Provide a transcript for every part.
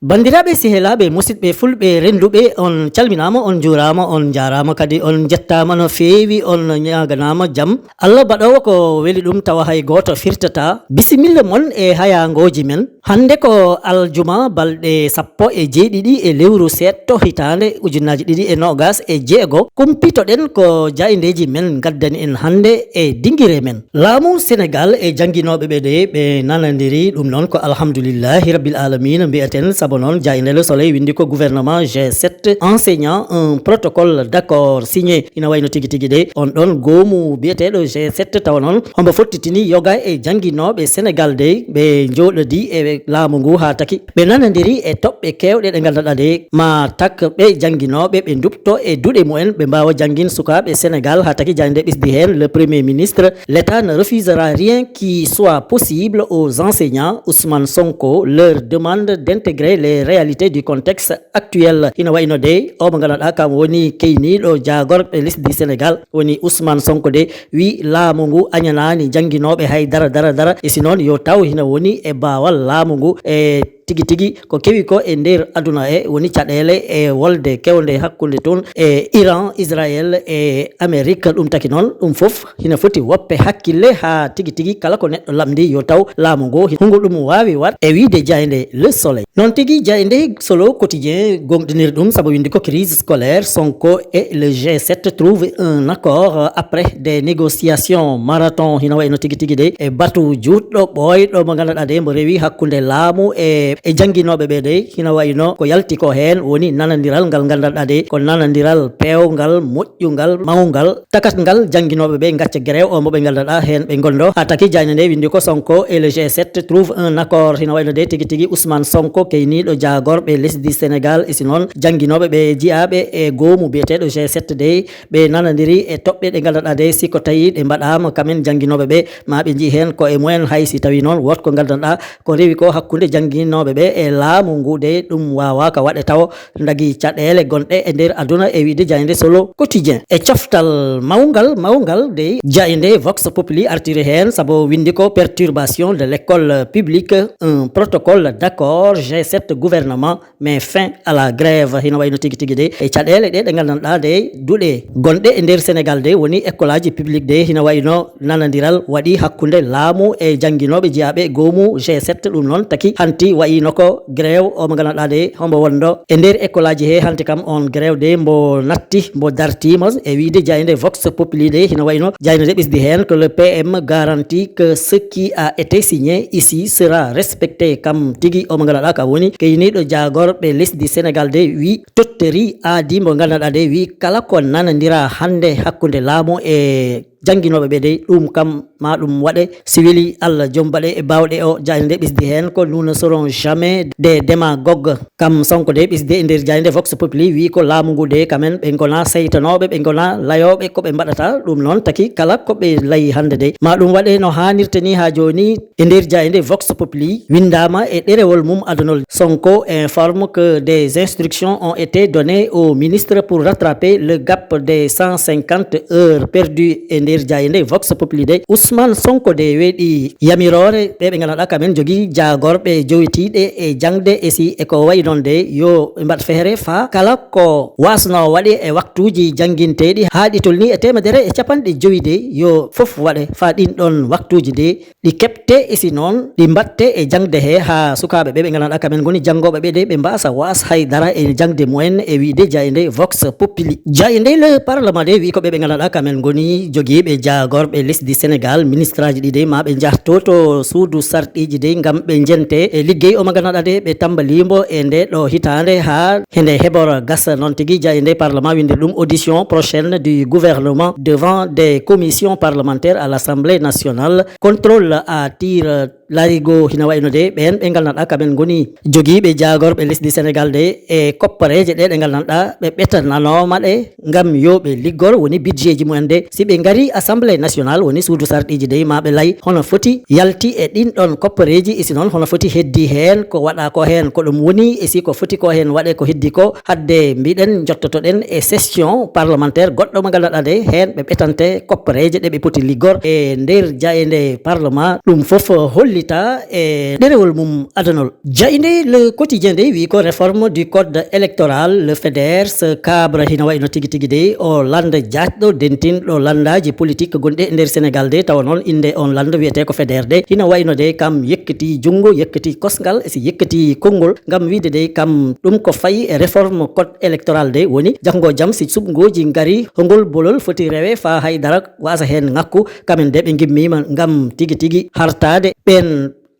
bandiraɓe sehelaɓe musidɓe fulɓe renduɓe on calminama on jurama on jarama kadi on jettama no fewi on ñaganama jaam Allah baɗowo ko weeli ɗum tawa hay goto firtata bisimilla moon e hayangoji men hande ko aljuma balɗe 17 e lewru setto hitande ujunnaji 2020 kumpitoɗen ko jaydeji men gaddani en hande e dinguire men laamu Sénégal e jangguinoɓe ɓe de ɓe nanadiri ɗum noon ko alhamdoulillahi rabbil alamina mbiyaten saabu noon jayde Le Soleil windi ko gouvernement G7 enseignant un protocole d'accord signé ina wayno tigui tigui de on ɗon goomu biyeteɗo G7 tawa noon hombo fottitini yoga e jangguinoɓe Sénégal de ɓe joɗodi e laamu ngu ha taki ɓe nanadiri e toɓɓe kewɗe ɗe ganduɗa de ma tak ɓe jangguinoɓe ɓe dupto e duuɗe mumen ɓe mbawa jangguin sukaɓe Sénégal ha taki jayde ɓisdi hen le premier ministre l'État ne refusera rien qui soit possible aux enseignants. Ousmane Sonko leur demande d'intégrer les réalités du contexte actuel ina wayno de o mo ganduɗa kam woni keyniɗo jagorɓe lesdi Sénégal woni Ousmane Sonko de wi laamu ngu añanani jangguinoɓe hay dara e si noon yo taw hina woni e bawal laamu ngu e tigi tigui ko kewi ko e nder aduna e woni caɗele e wolde kewde hakkude toon e Iran Israël e Amérique ɗum taki noon ɗum foof hina foti woppe hakkille ha tigui tigui kala ko neɗɗo lamdi yo taw laamu ngu hungo ɗum wawi wat e wiide jayde Le Soleil noon tigui jayde Solo Quotidien gonɗiniri ɗum saabu windi ko crise scolaire Sonko et le G7 trouvent un accord après des négociations marathon hina wayno tigui tigui de e batu jutɗo ɓoyɗo mo ganduɗa de mbo rewi hakkude laamu e jangguinoɓe ɓe de hina wayno ko yalti ko hen woni nanadiral ngal gandanɗa de ko nanadiral pewgal moƴƴugal mawgal takat ngal jangguinoɓe ɓe gacca grève o moɓe gandanɗa hen ɓe gondo ha taki jayne nde windi ko Sonko et le G7 trouve un accord hina wayno de tigui tigui Ousmane Sonko keyniɗo jagorɓe lesdi Sénégal e si noon jangguinoɓe ɓe jiyaɓe e goomu biyeteɗo G7 de ɓe nanadiri e toɓɓe ɗe gandanɗa de siko tawi ɗe mbaɗama kamen jangguinoɓe ɓe ma ɓe jii hen ko e mumen hay si tawi noon wotko gandanɗa ko rewi ko hakkude jangguinoɓe ɓe e laamu ngu de ɗum wawaka waɗe taw dagui caɗele gonɗe e nder aduna e wiide jayde Solo Quotidien e coftal mawgal de jayde Vox Populi artiri hen saabu windi ko perturbation de l'école publique un protocole d'accord G7 gouvernement mais fin à la grève hino wayno tigui tigui de e caɗele ɗe gandanɗa de duuɗe gonɗe e nder Sénégal de woni école aji publique de hino wayno nanadiral waɗi hakkude laamu e jangguinoɓe jeeyaɓe goomu G7 ɗum noon taki hanti wayino ko grève o mo ganduɗa de hombo wondo e nder école aji he hanti kam on grève de mbo natti mbo dartima e wiide jayde Vox Populi de hino wayno jayno de ɓisdi hen que le PM garantit que ce qui a été signé ici sera respecté kam tigui o mo ganduɗa ka woni keyniɗo jagorɓe lesdi Sénégal de wi totteri aadi mo ganduɗa de wi kala ko nanadira hande hakkude laamu e jangguinoɓe ɓe de ɗum kam ma ɗum waɗe si weeli Allah joom baɗe e bawɗe o jayde nde ɓisdi hen ko nous ne serons jamais des démagogues kam Sonko de ɓisdi e nder jayde Vox Populi wi ko laamu ngu de kamen ɓe gona seytanoɓe ɓe gona layoɓe koɓe mbaɗata ɗum noon taki kala koɓe layi hande de ma ɗum waɗe no hannirta ni ha joni e nder jayde Vox Populi windama e ɗerewol mum adunol Sonko informe que des instructions ont été données au ministre pour rattraper le gap des 150 heures perdues e nder jayde Vox Populi de Ousmane Sonko de weeɗi yamirore ɓe ɓe ganduɗa kamen jogui jagorɓe jowitiɗe e jangde e si eko wayi noon de yo mbaɗ feere fa kala ko wasno waɗe e waktuji jangguinteɗi ha ɗi tolni e 150 de yo foof waɗe fa ɗin ɗon waktuji de ɗi keɓte e si noon ɗi mbatte e jangde he ha sukaɓe ɓe ɓe ganduɗa kamen goni jangoɓe ɓe de ɓe mbasa was haydara e jangde mumen e wiide jayde Vox Populi jayde le parlement de wi ko ɓe ɓe ganduɗa kamen goni joguiɓe jagorɓe lesdi Sénégal ministre aji ɗi de ma ɓe jahto to suudu sarɗiji de gam ɓe jente e liggey o mo ganduɗa de ɓe tambalimo e nde ɗo hitande ha hende heɓora gasa noon tigui jayde parlement windir ɗum audition prochaine du gouvernement devant des commissions parlementaires à l'Assemblée nationale contrôle à tir larigo hina wayno de ɓen ɓe gandanɗa kamen goni jogiiɓe jagorɓe lesdi Sénégal de e koppareje ɗe ɗe gandanɗa ɓe ɓetananoma ɗe ngam yoɓe liggor woni budget ji mumen de si ɓe gari assemblée nationale woni suudu sarɗiji de maɓe lay hono foti yalti e ɗin ɗon koppareji isi noon hono foti heddi hen ko waɗa ko hen ko ɗum woni e si ko foti ko hen waɗe ko heddi ko hadde mbiɗen jottotoɗen e session parlementaire goɗɗo mo gandanɗa de hen ɓe ɓetante koppareje ɗe ɓe poti liggor e nder jayede parlement ɗum foof hollita e ɗerewol mum adanol. Jayde le quotidien de wi ko réforme du code électoral le FEDERS kabre hina wayno tigi tigi de o landa jatɗo dentinɗo landaji politique gonɗe e nder Sénégal de tawa noon inde on landa wiyete ko FEDER de hina wayno de kam yekkati jungo yekkati kosgal e si yekkati konngol ngam wiide de kam ɗum ko fayi e réforme code électoral de woni jango jam si suɓgoji ngari hongol bolol foti rewe fa haydara wasa hen ngakku kamen de ɓe gimmima ngam tigi tigi hartade ɓen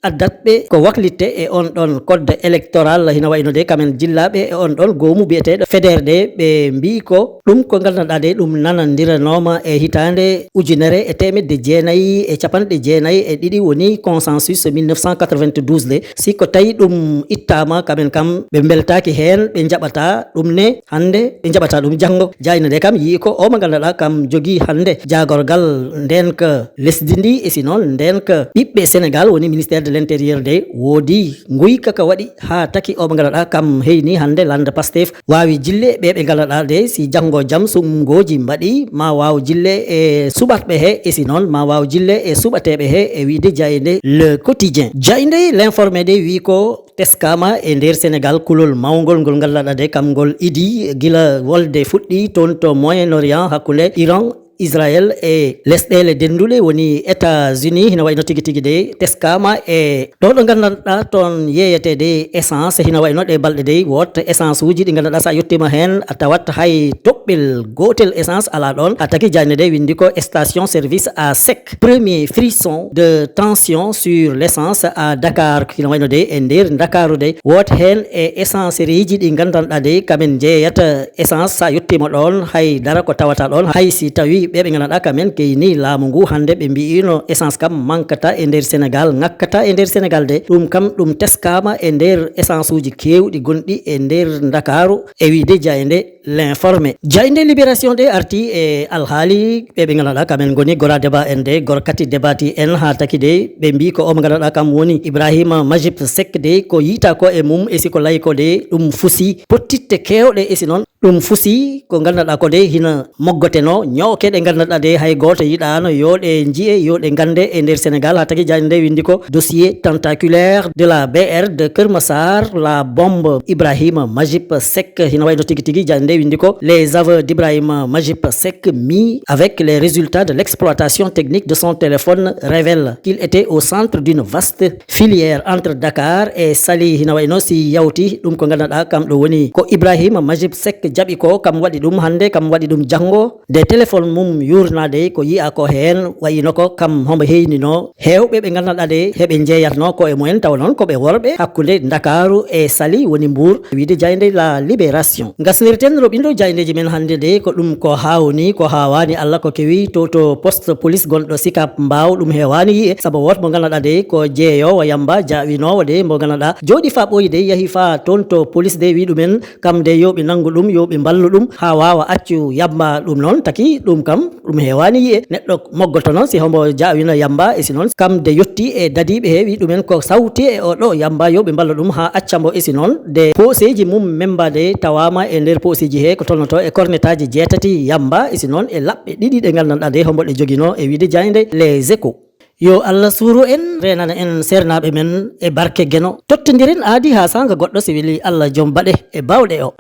addatɓe ko waklitte e on ɗon code électoral hina wayno de kamen jillaɓe e on ɗon goomu biyeteɗo FEDER de ɓe mbi ko ɗum ko gandanɗa de ɗum nanadiranoma e hitande ujunere e temedde jeenayyi e capanɗe jeenayyi e ɗiɗi woni consensus 1992 de si ko tawi ɗum ittama kamen kam ɓe beltaki hen ɓe jaɓata ɗum ne hande ɓe jaɓata ɗum janggo jayno de kam yii ko o mo gandanɗa kam jogui hande jagorgal ndenka lesdi ndi e si noon ndenka ɓiɓɓe Sénégal woni ministére de l'intérieur de woodi guyka ka waɗi ha taki o ɓe gandanɗa kam heyni hande landa Pastef wawi jille ɓe gandanɗa de si janggo jam sumgoji mbaɗi ma waw jille e suɓatɓe he e si noon ma waw jille e suɓateɓe he e wiide jayde le quotidien jayde l'informé de wi ko teskama e nder Sénégal kulol mawgol ngol gandanɗa de kam ngol idi gila wolde fuɗɗi toon to Moyen Orient hakkude Iran Israël e lesɗele denduɗe woni États-Unis hina wayno tigi tigi de teskama e ɗo ɗo gandanɗa toon yeyetede essence hina wayno ɗe balɗe de wot essence uji ɗi gandanɗa sa yettima hen a tawat hay toɓɓel gotel essence ala ɗon a taki jani de windi ko station service à sec premier frisson de tension sur l'essence à Dakar hina wayno de e nder Dakaru de wot hen e essence riji ɗi gandanɗa de kamen jeeyata essence sa yettima ɗon hay dara ko tawata ɗon hay si tawi ɓe gandanɗa kamen keyni laamu ngu hande ɓe mbiino essence kam mankata e nder Sénégal ngakkata e nder Sénégal de ɗum kam ɗum teskama e nder essence uji kewɗi gonɗi e nder Dakaru e wiide jayde l'informé jayde libération de arti e alhaali ɓe gandanɗa kamen goni gora débat en de gor kati débati en ha taki de ɓe mbi ko o mo gandanɗa kam woni Ibrahima Majib Seck de ko yiita ko e mum e siko layi ko de ɗum fusi pottitte kewɗe e si noon ɗum fusi ko gandanɗa ko de hina moggoteno ñoke ɗe gandanɗa de hay goto yiɗano yo ɗe jiye yo ɗe gande e nder Sénégal ha tagui jani nde windi ko dossier tentaculaire de la BR de Keur Massar la bombe Ibrahima Majib Seck hina wayno tigui tigui jani nde windi ko les aveux d'Ibrahima Majib Seck mis avec les résultats de l'exploitation technique de son téléphone révèlent qu'il était au centre d'une vaste filière entre Dakar et Saly hina wayno si yawti ɗum ko gandanɗa kam ɗo woni ko Ibrahima Majib Seck jaɓi ko kam waɗi ɗum hande kam waɗi ɗum janggo de téléphone mum yurnade ko yi'a ko hen wayino ko kam homo heynino hewɓe ɓe gandanɗa de heɓe jeeyatno ko e mumen tawa noon koɓe worɓe hakkude Dakaru e Saly woni Mbour wiide jayde la libération gasnirten roɓindo jaydeji men hande de ko ɗum ko hawni ko hawani Allah ko kewi to poste police gonɗo Sicap Mbao ɗum hewani yi'e saabu wot mo gandanɗa de ko jeeyowo yamba jaawinowo de mo gandanɗa joɗi fa ɓoyi de yahi fa toon to police de wi ɗumen kam de yoɓe nangu ɗum yoɓe ballu ɗum ha wawa accu yamba ɗum noon taki ɗum kam ɗum hewani yi'e neɗɗo moggoto noon si homo jaawino yamba e si noon kam de yetti e dadiɓe he wi ɗumen ko sawti e oɗo yamba yoɓe balla ɗum ha accamo e si noon de poseji mum membade tawama e nder poseji he ko tolnoto e cornetaji jeetati yamba e si noon e laɓɓe ɗiɗi ɗe gandanɗa de hombo ɗe joguino e wiide jayde les échos yo Allah suuru en renana en sernaɓe men e barke gueno tottodiren aadi ha sanga goɗɗo si weeli Allah joom baɗe e bawɗe o